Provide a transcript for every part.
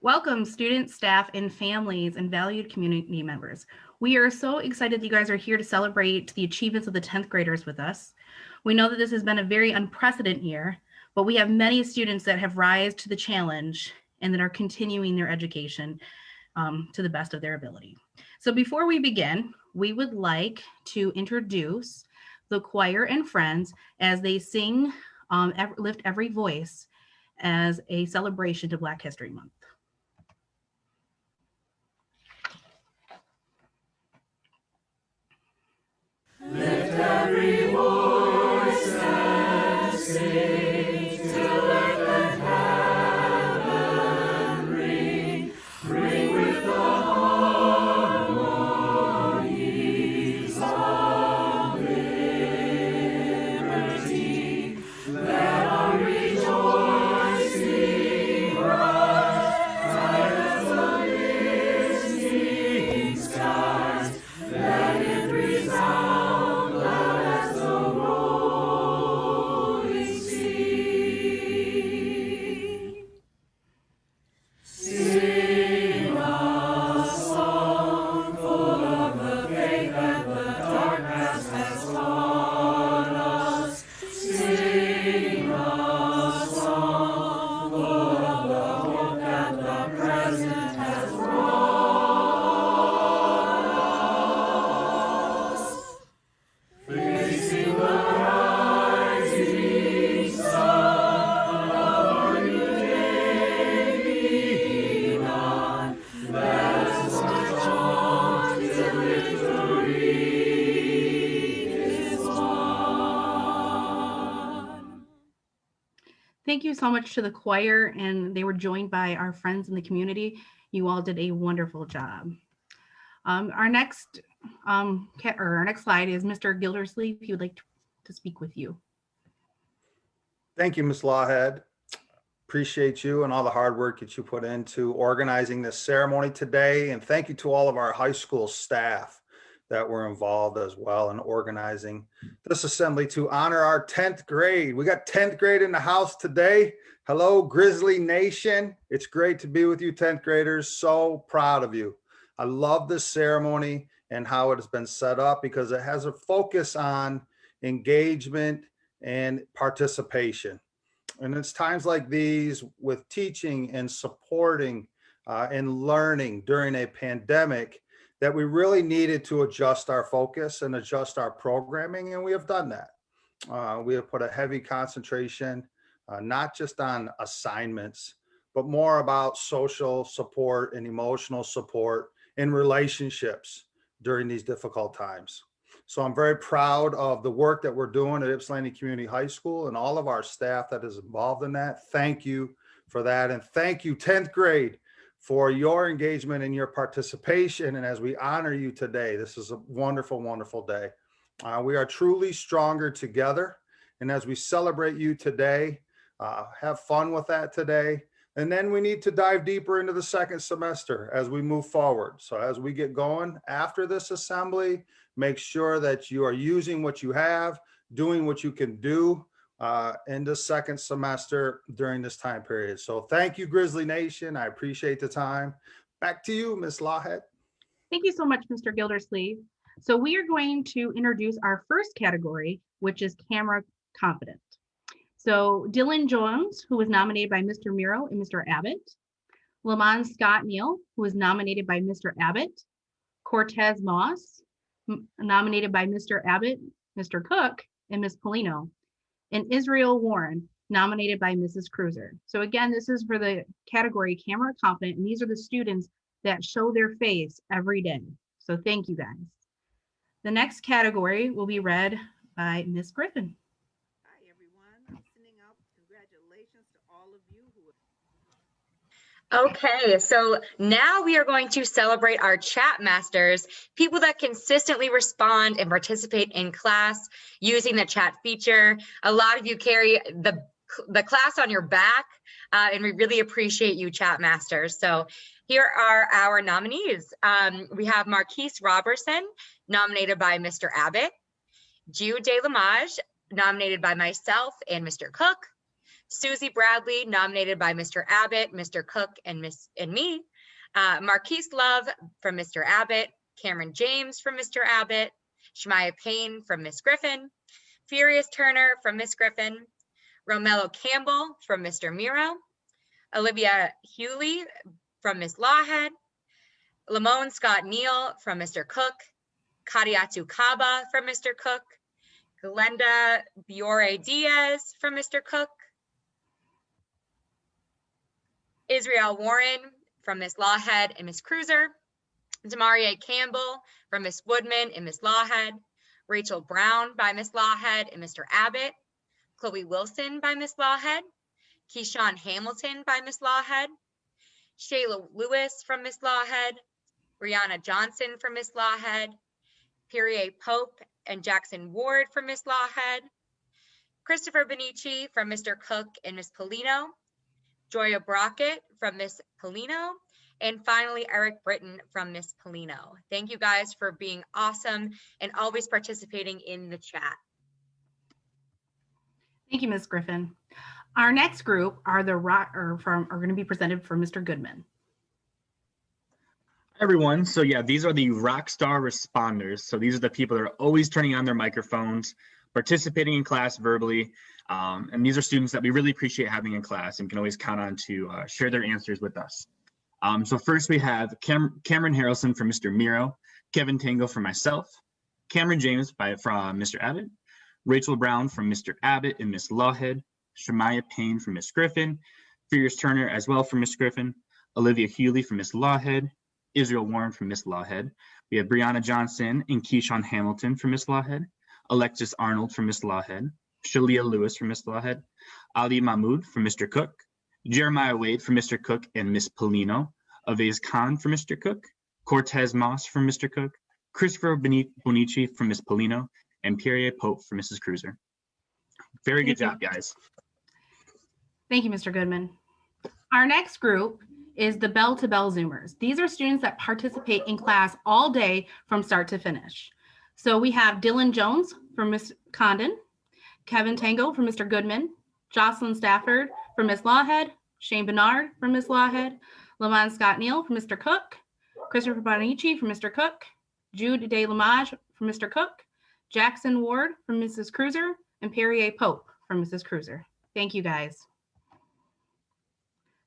Welcome, students, staff, and families, and valued community members. We are so excited that you guys are here to celebrate the achievements of the 10th graders with us. We know that this has been a very unprecedented year, but we have many students that have risen to the challenge and that are continuing their education to the best of their ability. So before we begin, we would like to introduce the choir and friends as they sing Lift Every Voice as a celebration to Black History Month. Lift every voice and sing till earth and heaven ring. Ring with the harmonies of liberty. Let our rejoicing rise, bright as the listening skies. Let it resound loud as the rolling sea. Sing a song full of the faith that the dark past has taught us. Sing a song full of the hope that the present has brought us. Facing the rising sun of our new day begun, let us march on till victory is won. Thank you so much to the choir, and they were joined by our friends in the community. You all did a wonderful job. Our next slide is Mr. Gildersleeve. If you would like to speak with you. Thank you, Ms. Lawhead. Appreciate you and all the hard work that you put into organizing this ceremony today. And thank you to all of our high school staff that were involved as well in organizing this assembly to honor our 10th grade. We got 10th grade in the house today. Hello, Grizzly Nation. It's great to be with you, 10th graders. So proud of you. I love this ceremony and how it has been set up because it has a focus on engagement and participation. And it's times like these with teaching and supporting and learning during a pandemic that we really needed to adjust our focus and adjust our programming, and we have done that. We have put a heavy concentration, not just on assignments, but more about social support and emotional support in relationships during these difficult times. So I'm very proud of the work that we're doing at Ypsilanti Community High School and all of our staff that is involved in that. Thank you for that. And thank you, 10th grade, for your engagement and your participation. And as we honor you today, this is a wonderful, wonderful day. We are truly stronger together. And as we celebrate you today, have fun with that today. And then we need to dive deeper into the second semester as we move forward. So as we get going after this assembly, make sure that you are using what you have, doing what you can do in the second semester during this time period. So thank you, Grizzly Nation. I appreciate the time. Back to you, Ms. Lawhead. Thank you so much, Mr. Gildersleeve. So we are going to introduce our first category, which is camera confident. So Dylan Jones, who was nominated by Mr. Miro and Mr. Abbott. Lamont Scott Neal, who was nominated by Mr. Abbott. Cortez Moss, nominated by Mr. Abbott, Mr. Cook, and Ms. Polino. And Israel Warren, nominated by Mrs. Cruiser. So again, this is for the category camera confident, and these are the students that show their face every day. So thank you guys. The next category will be read by Ms. Griffin. Hi everyone, I'm sending out congratulations to all of you who Okay, so now we are going to celebrate our chat masters, people that consistently respond and participate in class using the chat feature. A lot of you carry the class on your back, and we really appreciate you, chat masters. So here are our nominees. We have Marquise Robertson, nominated by Mr. Abbott. Jude De Lamage, nominated by myself and Mr. Cook. Susie Bradley, nominated by Mr. Abbott, Mr. Cook, and me. Marquise Love from Mr. Abbott, Cameron James from Mr. Abbott, Shemaya Payne from Miss Griffin, Furious Turner from Miss Griffin, Romello Campbell from Mr. Miro, Olivia Hewley from Miss Lawhead, Lamone Scott Neal from Mr. Cook, Kadiatu Kaba from Mr. Cook, Glenda Biore Diaz from Mr. Cook, Israel Warren from Miss Lawhead and Miss Cruiser, Demarie Campbell from Miss Woodman and Miss Lawhead, Rachel Brown by Miss Lawhead and Mr. Abbott, Chloe Wilson by Miss Lawhead, Keyshawn Hamilton by Miss Lawhead, Shayla Lewis from Miss Lawhead, Brianna Johnson from Miss Lawhead, Pierre Pope and Jackson Ward from Miss Lawhead, Christopher Benici from Mr. Cook and Miss Polino, Joya Brockett from Miss Polino, and finally Eric Britton from Miss Polino. Thank you guys for being awesome and always participating in the chat. Thank you, Ms. Griffin. Our next group are going to be presented for Mr. Goodman. Everyone, so yeah, these are the rock star responders. So these are the people that are always turning on their microphones, participating in class verbally, and these are students that we really appreciate having in class and can always count on to share their answers with us. So first we have Cameron Harrelson from Mr. Miro, Kevin Tango from myself, Cameron James from Mr. Abbott, Rachel Brown from Mr. Abbott and Miss Lawhead, Shemaya Payne from Miss Griffin, Furious Turner as well from Miss Griffin, Olivia Hewley from Miss Lawhead, Israel Warren from Miss Lawhead. We have Brianna Johnson and Keyshawn Hamilton from Miss Lawhead, Alexis Arnold from Miss Lawhead, Shalia Lewis from Miss Lawhead, Ali Mahmoud from Mr. Cook, Jeremiah Wade from Mr. Cook and Miss Polino, Avez Khan from Mr. Cook, Cortez Moss from Mr. Cook, Christopher Bonici from Miss Polino, and Pierre Pope from Mrs. Cruiser. Very good job, guys. Thank you, Mr. Goodman. Our next group is the Bell to Bell Zoomers. These are students that participate in class all day from start to finish. So we have Dylan Jones from Miss Condon, Kevin Tango from Mr. Goodman, Jocelyn Stafford from Miss Lawhead, Shane Bernard from Miss Lawhead, Lamont Scott Neal from Mr. Cook, Christopher Bonici from Mr. Cook, Jude De Lamage from Mr. Cook, Jackson Ward from Mrs. Cruiser, and Perrier Pope from Mrs. Cruiser. Thank you, guys.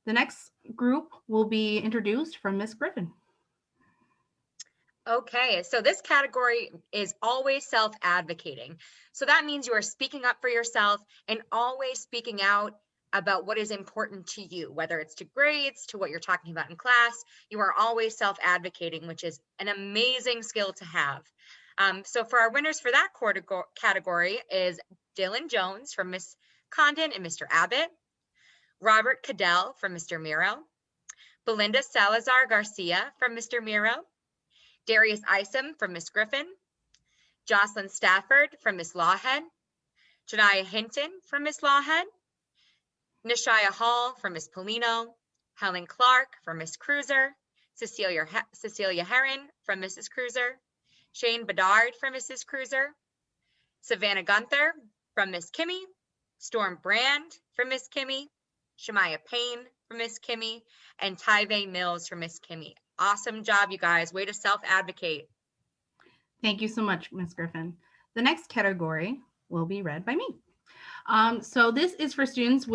The next group will be introduced from Miss Griffin. Okay, so this category is always self-advocating. So that means you are speaking up for yourself and always speaking out about what is important to you, whether it's to grades, to what you're talking about in class. You are always self-advocating, which is an amazing skill to have. So for our winners for that category is Dylan Jones from Miss Condon and Mr. Abbott, Robert Cadell from Mr. Miro, Belinda Salazar Garcia from Mr. Miro, Darius Isom from Miss Griffin, Jocelyn Stafford from Miss Lawhead, Janiah Hinton from Miss Lawhead, Nishaya Hall from Miss Polino, Helen Clark from Miss Cruiser, Cecilia Heron from Mrs. Cruiser, Shane Bedard from Mrs. Cruiser, Savannah Gunther from Miss Kimmy, Storm Brand from Miss Kimmy, Shemaya Payne from Miss Kimmy, and Tyve Mills from Miss Kimmy. Awesome job, you guys. Way to self-advocate. Thank you so much, Ms. Griffin. The next category will be read by me. So this is for students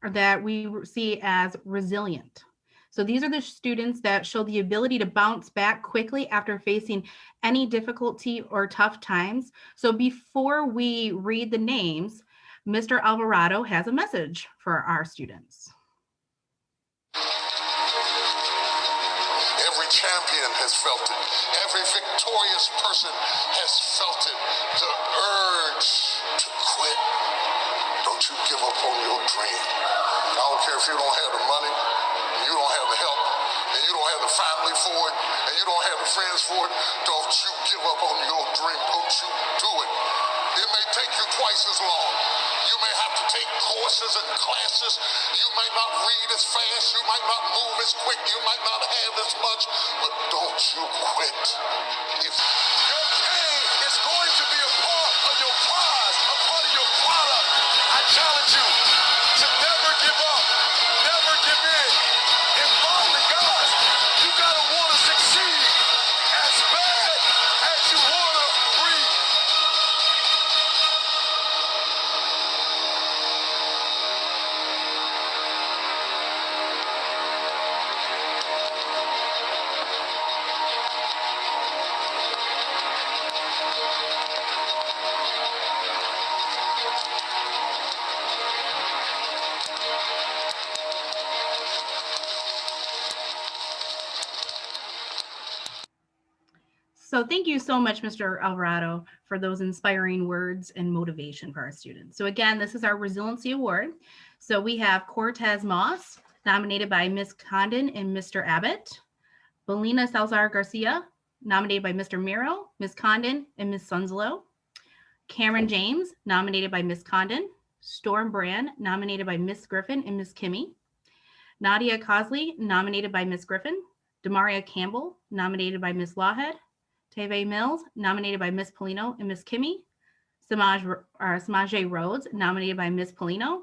that we see as resilient. So these are the students that show the ability to bounce back quickly after facing any difficulty or tough times. So before we read the names, Mr. Alvarado has a message for our students. Every champion has felt it. Every victorious person has felt it. The urge to quit. Don't you give up on your dream. I don't care if you don't have the money, and you don't have the help, and you don't have the family for it, and you don't have the friends for it. Don't you give up on your dream. Don't you do it. It may take you twice as long. You may have to take courses and classes. You might not read as fast. You might not move as quick. You might not have as much. But don't you quit. If your pain is going to be a part of your prize, a part of your product, I challenge you to So thank you so much, Mr. Alvarado, for those inspiring words and motivation for our students. So again, this is our Resiliency Award. So we have Cortez Moss, nominated by Ms. Condon and Mr. Abbott. Belina Salazar Garcia, nominated by Mr. Miro, Ms. Condon, and Ms. Sunslow. Cameron James, nominated by Ms. Condon. Storm Brand, nominated by Ms. Griffin and Ms. Kimmy. Nadia Cosley, nominated by Ms. Griffin. Demaria Campbell, nominated by Ms. Lawhead. Teve Mills, nominated by Ms. Polino and Ms. Kimmy. Samaje Rhodes, nominated by Ms. Polino.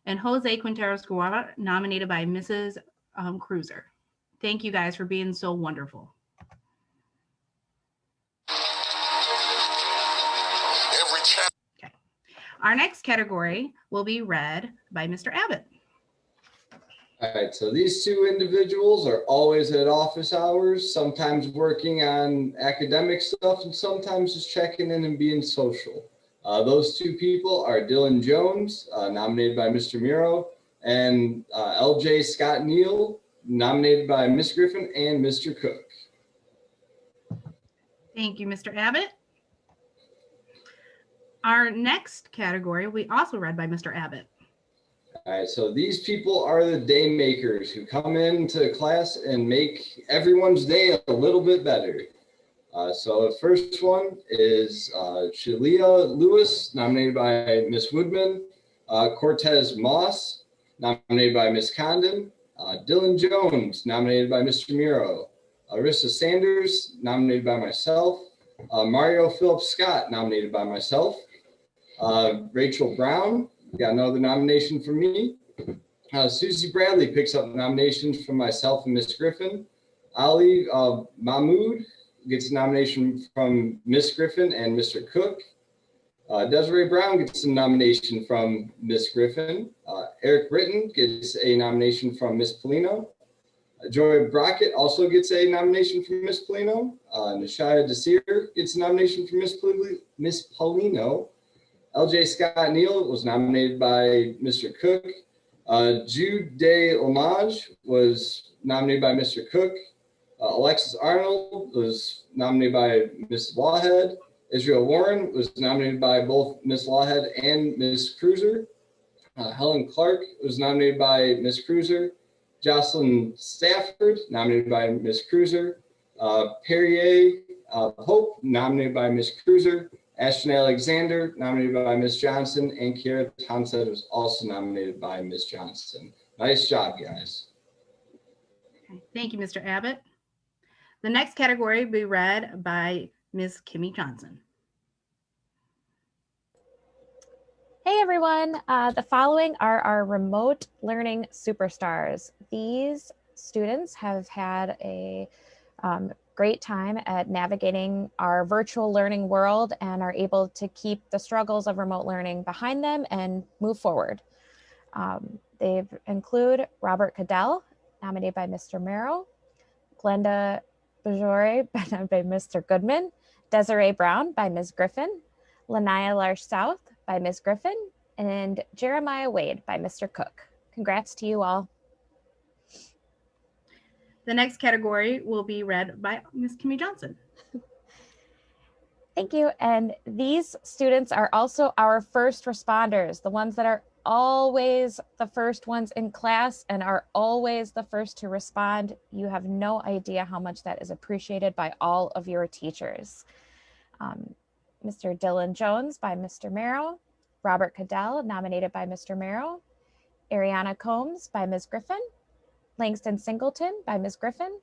And Jose Quinteros Guava, nominated by Mrs. Cruiser. Thank you guys for being so wonderful. Okay. Our next category will be read by Mr. Abbott. All right, so these two individuals are always at office hours, sometimes working on academic stuff and sometimes just checking in and being social. Those two people are Dylan Jones, nominated by Mr. Miro, and LJ Scott Neal, nominated by Ms. Griffin and Mr. Cook. Thank you, Mr. Abbott. Our next category will be also read by Mr. Abbott. All right, so these people are the day makers who come into class and make everyone's day a little bit better. So the first one is Shalia Lewis, nominated by Ms. Woodman. Cortez Moss, nominated by Ms. Condon. Dylan Jones, nominated by Mr. Miro. Arissa Sanders, nominated by myself. Mario Phillips Scott, nominated by myself. Rachel Brown, got another nomination from me. Susie Bradley picks up nominations from myself and Ms. Griffin. Ali Mahmood gets a nomination from Ms. Griffin and Mr. Cook. Desiree Brown gets a nomination from Ms. Griffin. Eric Britton gets a nomination from Ms. Polino. Joy Brockett also gets a nomination from Ms. Polino. Nishaya Desir gets a nomination from Ms. Polino. LJ Scott Neal was nominated by Mr. Cook. Jude Day Lamage was nominated by Mr. Cook. Alexis Arnold was nominated by Ms. Lawhead. Israel Warren was nominated by both Ms. Lawhead and Ms. Cruiser. Helen Clark was nominated by Ms. Cruiser. Jocelyn Stafford, nominated by Ms. Cruiser. Perrier Hope, nominated by Ms. Cruiser. Ashton Alexander, nominated by Ms. Johnson. And Kiara Townsend was also nominated by Ms. Johnson. Nice job, guys. Okay. Thank you, Mr. Abbott. The next category will be read by Ms. Kimmy Johnson. Hey everyone, the following are our remote learning superstars. These students have had a great time at navigating our virtual learning world and are able to keep the struggles of remote learning behind them and move forward. They include Robert Cadell, nominated by Mr. Merrill, Glenda Bajore, by Mr. Goodman, Desiree Brown by Ms. Griffin, Lanaya Larsh South by Ms. Griffin, and Jeremiah Wade by Mr. Cook. Congrats to you all. The next category will be read by Ms. Kimmy Johnson. Thank you. And these students are also our first responders, the ones that are always the first ones in class and are always the first to respond. You have no idea how much that is appreciated by all of your teachers. Mr. Dylan Jones by Mr. Merrill, Robert Cadell, nominated by Mr. Merrill, Ariana Combs by Ms. Griffin, Langston Singleton by Ms. Griffin,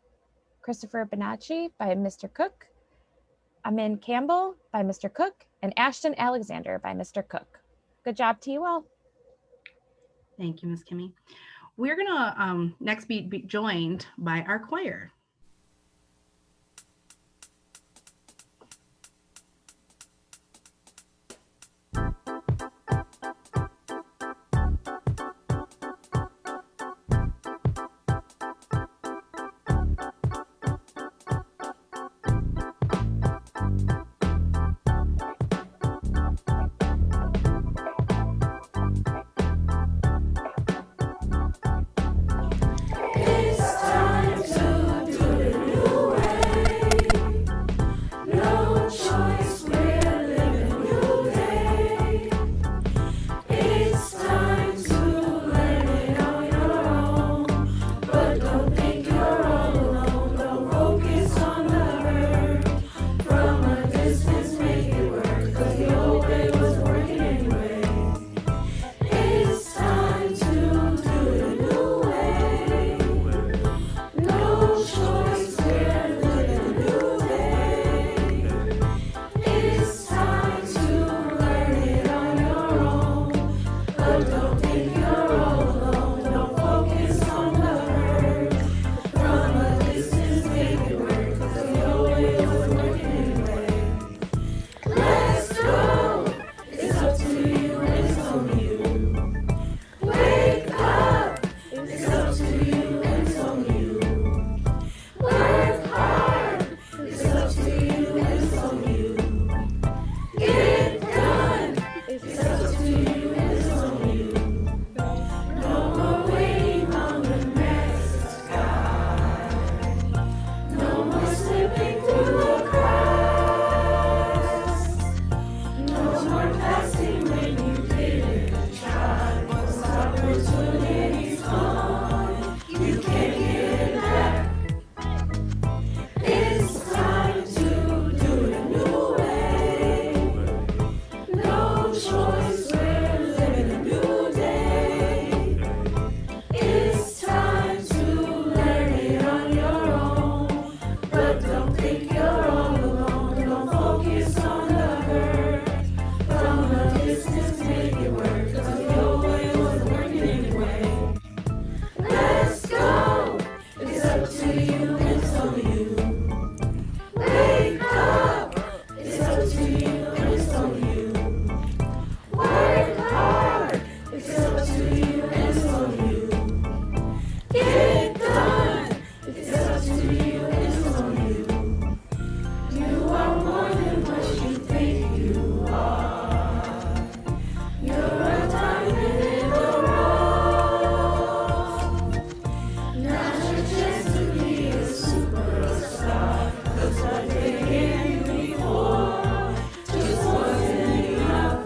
Christopher Bonacci by Mr. Cook, Amin Campbell by Mr. Cook, and Ashton Alexander by Mr. Cook. Good job to you all. Thank you, Ms. Kimmy. We're gonna next be joined by our choir. It's time to you and it's on you. Work hard, it's up to you and it's on you. Get it done, it's up to you and it's on you. No more waiting on the next guy. No more slipping through a cracks. No more passing when you didn't try. Once opportunity's gone, you can't get it back. It's time to do it a new way. No choice, we're living a new day. It's time to learn it on your own. But don't think you're all alone. Don't focus on the hurt. From a distance, make it work. 'Cause your way wasn't working anyway. Let's go. It's up to you and it's on you. Wake up. It's up to you and it's on you. Work hard. It's up to you and it's on you. Get it done. It's up to you and it's on you. You are more than what you think you are. You're a diamond in the rough. Now's your chance to be a superstar. 'Cause what they gave you before just wasn't enough.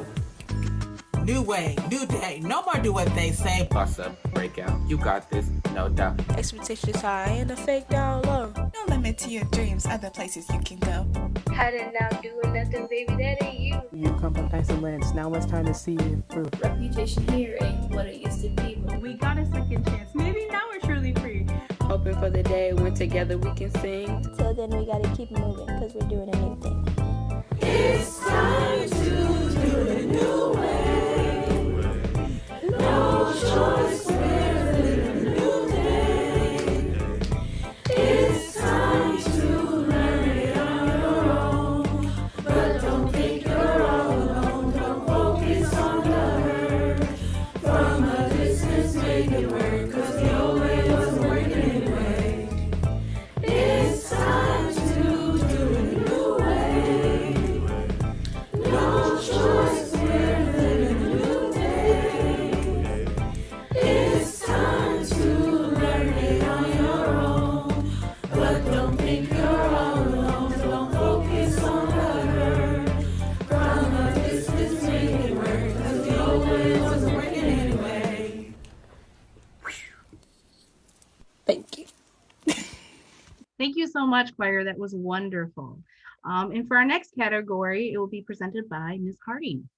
New way, new day, no more do what they say. Boss up, breakout, you got this, no doubt. Expectations high and the fake down low. No limit to your dreams, other places you can go. Heading out doing nothing, baby, that ain't you. You come from nice and lands, now it's time to see it through. Reputation here ain't what it used to be. But we got a second chance, maybe now we're truly free. Hoping for the day when together we can sing. Till then we gotta keep moving, cause we're doing a new thing. It's time to do it a new way. No choice, we're living a new day. It's time to learn it on your own. But don't think you're all alone. Don't focus on the hurt. From a distance, make it work. 'Cause your way wasn't working anyway. It's time to do it a new way. No choice, we're living a new day. It's time to learn it on your own. But don't think you're all alone. Don't focus on the hurt. From a distance, make it work. 'Cause your way wasn't working anyway. thank you. Thank you so much, choir. That was wonderful. And for our next category, it will be presented by Ms. Harding.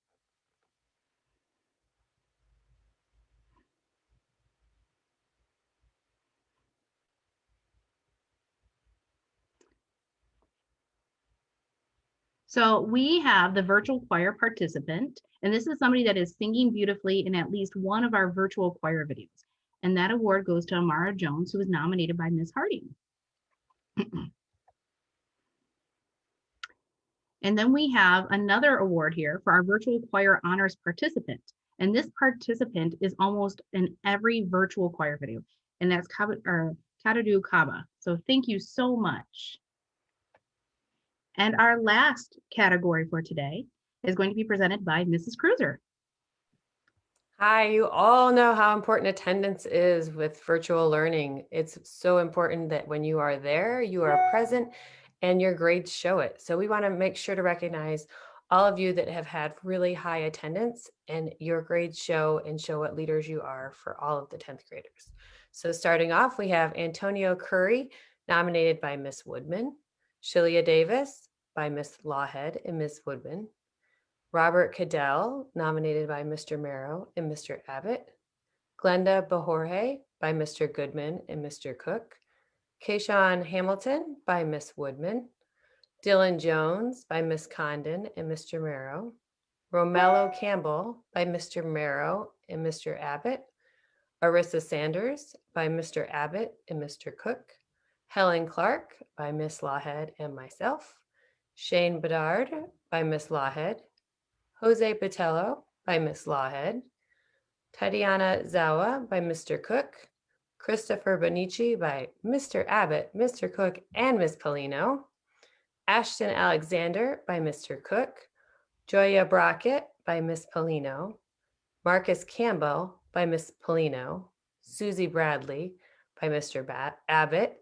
So we have the virtual choir participant, and this is somebody that is singing beautifully in at least one of our virtual choir videos. And that award goes to Amara Jones, who was nominated by Ms. Harding. And then we have another award here for our virtual choir honors participant. And this participant is almost in every virtual choir video, and that's Kadadu Kaba. So thank you so much. And our last category for today is going to be presented by Mrs. Cruiser. Hi, you all know how important attendance is with virtual learning. It's so important that when you are there, you are present and your grades show it. So we want to make sure to recognize all of you that have had really high attendance, and your grades show and show what leaders you are for all of the 10th graders. So starting off, we have Antonio Curry, nominated by Miss Woodman, Shelia Davis by Miss Lawhead and Miss Woodman, Robert Cadell, nominated by Mr. Merrow and Mr. Abbott, Glenda Bahorje by Mr. Goodman and Mr. Cook, Kayshawn Hamilton by Miss Woodman, Dylan Jones by Miss Condon and Mr. Merrow, Romello Campbell by Mr. Merrow and Mr. Abbott, Arissa Sanders by Mr. Abbott and Mr. Cook, Helen Clark by Miss Lawhead and myself, Shane Bedard by Miss Lawhead, Jose Botello by Miss Lawhead, Tatiana Zawa by Mr. Cook, Christopher Bonici by Mr. Abbott, Mr. Cook, and Ms. Polino. Ashton Alexander by Mr. Cook. Joya Brockett by Ms. Polino. Marcus Campbell by Ms. Polino. Susie Bradley by Mr. Abbott.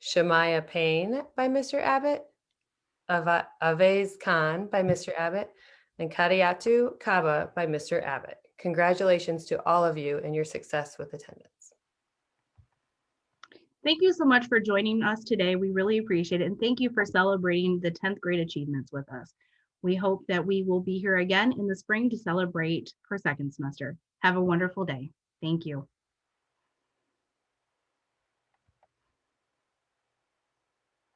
Shamaya Payne by Mr. Abbott. Avez Khan by Mr. Abbott. And Kadiatu Kaba by Mr. Abbott. Congratulations to all of you and your success with attendance. Thank you so much for joining us today. We really appreciate it. And thank you for celebrating the 10th grade achievements with us. We hope that we will be here again in the spring to celebrate for second semester. Have a wonderful day. Thank you.